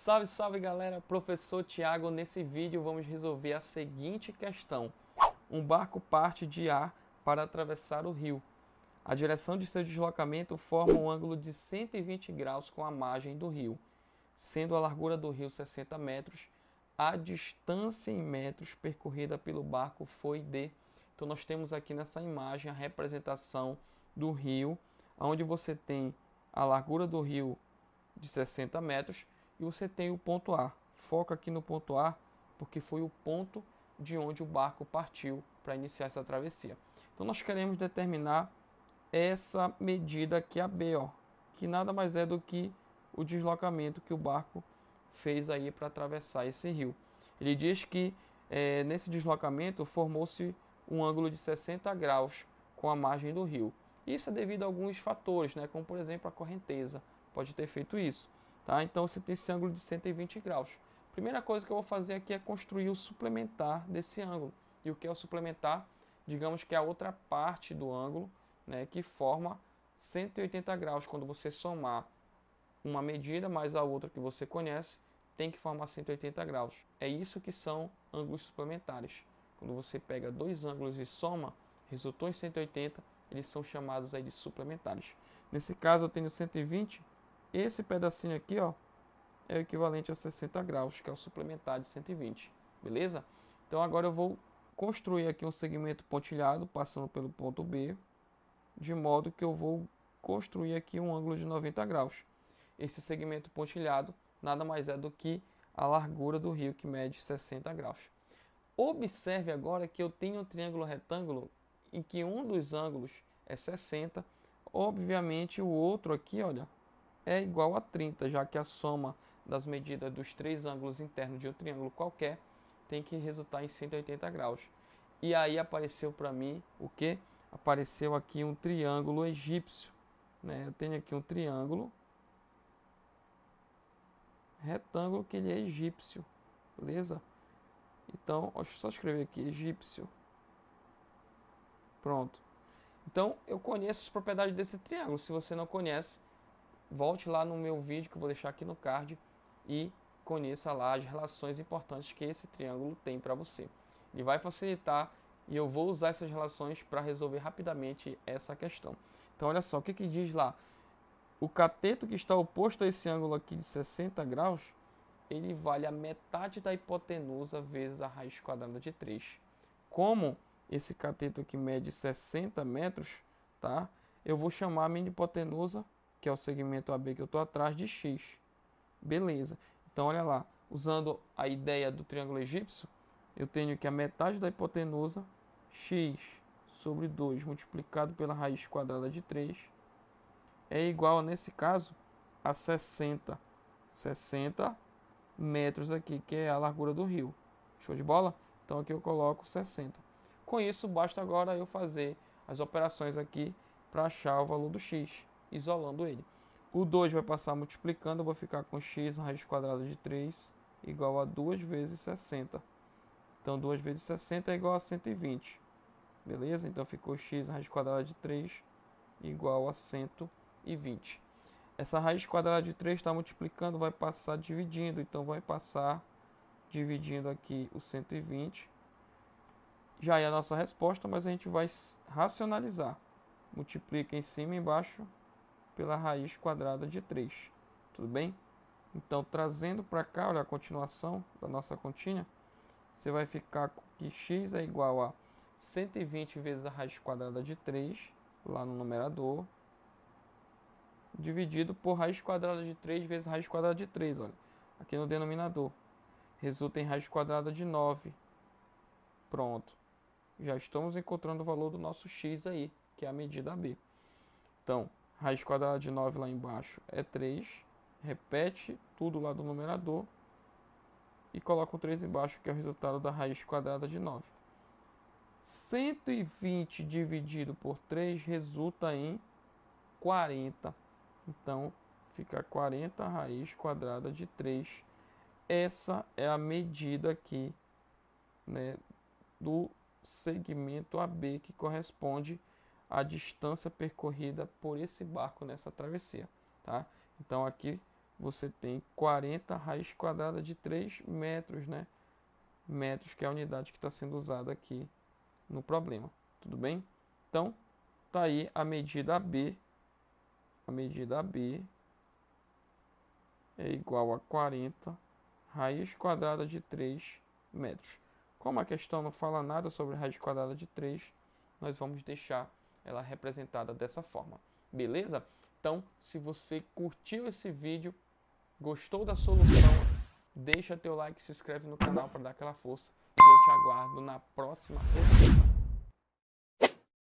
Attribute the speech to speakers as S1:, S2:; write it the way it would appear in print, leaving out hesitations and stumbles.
S1: Salve, salve galera, professor Tiago. Nesse vídeo vamos resolver a seguinte questão. Um barco parte de A para atravessar o rio. A direção de seu deslocamento forma um ângulo de 120 graus com a margem do rio. Sendo a largura do rio 60 metros, a distância em metros percorrida pelo barco foi de... Então nós temos aqui nessa imagem a representação do rio, onde você tem a largura do rio de 60 metros e você tem o ponto A. Foca aqui no ponto A, porque foi o ponto de onde o barco partiu para iniciar essa travessia. Então nós queremos determinar essa medida aqui, a B, ó, que nada mais é do que o deslocamento que o barco fez aí para atravessar esse rio. Ele diz que nesse deslocamento formou-se um ângulo de 60 graus com a margem do rio. Isso é devido a alguns fatores, né, como por exemplo a correnteza, pode ter feito isso. Tá? Então você tem esse ângulo de 120 graus. Primeira coisa que eu vou fazer aqui é construir o suplementar desse ângulo. E o que é o suplementar? Digamos que é a outra parte do ângulo, né, que forma 180 graus. Quando você somar uma medida mais a outra que você conhece, tem que formar 180 graus. É isso que são ângulos suplementares. Quando você pega dois ângulos e soma, resultou em 180, eles são chamados aí de suplementares. Nesse caso eu tenho 120. Esse pedacinho aqui, ó, é o equivalente a 60 graus, que é o suplementar de 120, beleza? Então agora eu vou construir aqui um segmento pontilhado, passando pelo ponto B, de modo que eu vou construir aqui um ângulo de 90 graus. Esse segmento pontilhado nada mais é do que a largura do rio, que mede 60 graus. Observe agora que eu tenho um triângulo retângulo em que um dos ângulos é 60, obviamente o outro aqui, olha, é igual a 30, já que a soma das medidas dos três ângulos internos de um triângulo qualquer tem que resultar em 180 graus. E aí apareceu para mim o que? Apareceu aqui um triângulo egípcio. Né? Eu tenho aqui um triângulo retângulo que ele é egípcio, beleza? Então, deixa eu só escrever aqui, egípcio. Pronto. Então, eu conheço as propriedades desse triângulo. Se você não conhece, volte lá no meu vídeo que eu vou deixar aqui no card e conheça lá as relações importantes que esse triângulo tem para você. Ele vai facilitar e eu vou usar essas relações para resolver rapidamente essa questão. Então olha só, o que que diz lá? O cateto que está oposto a esse ângulo aqui de 60 graus, ele vale a metade da hipotenusa vezes a raiz quadrada de 3. Como esse cateto aqui mede 60 metros, tá? Eu vou chamar a minha hipotenusa, que é o segmento AB que eu estou atrás, de x. Beleza. Então, olha lá. Usando a ideia do triângulo egípcio, eu tenho que a metade da hipotenusa, x sobre 2 multiplicado pela raiz quadrada de 3, é igual, nesse caso, a 60 metros aqui, que é a largura do rio. Show de bola? Então, aqui eu coloco 60. Com isso, basta agora eu fazer as operações aqui para achar o valor do x, isolando ele. O 2 vai passar multiplicando, eu vou ficar com x raiz quadrada de 3 igual a 2 vezes 60. Então 2 vezes 60 é igual a 120. Beleza? Então ficou x raiz quadrada de 3 igual a 120. Essa raiz quadrada de 3 está multiplicando, vai passar dividindo. Então vai passar dividindo aqui o 120. Já é a nossa resposta, mas a gente vai racionalizar. Multiplica em cima e embaixo pela raiz quadrada de 3. Tudo bem? Então, trazendo para cá, olha a continuação da nossa continha, você vai ficar com que x é igual a 120 vezes a raiz quadrada de 3, lá no numerador, dividido por raiz quadrada de 3 vezes raiz quadrada de 3, olha, aqui no denominador. Resulta em raiz quadrada de 9. Pronto. Já estamos encontrando o valor do nosso x aí, que é a medida B. Então, raiz quadrada de 9 lá embaixo é 3. Repete tudo lá do numerador e coloca o 3 embaixo, que é o resultado da raiz quadrada de 9. 120 dividido por 3 resulta em 40. Então, fica 40 raiz quadrada de 3. Essa é a medida aqui, né, do segmento AB, que corresponde à distância percorrida por esse barco nessa travessia, tá? Então aqui você tem 40 raiz quadrada de 3 metros, né? Metros, que é a unidade que está sendo usada aqui no problema. Tudo bem? Então, tá aí a medida AB. A medida AB é igual a 40 raiz quadrada de 3 metros. Como a questão não fala nada sobre raiz quadrada de 3, nós vamos deixar ela representada dessa forma. Beleza? Então, se você curtiu esse vídeo, gostou da solução, deixa teu like, se inscreve no canal para dar aquela força. E eu te aguardo na próxima resposta.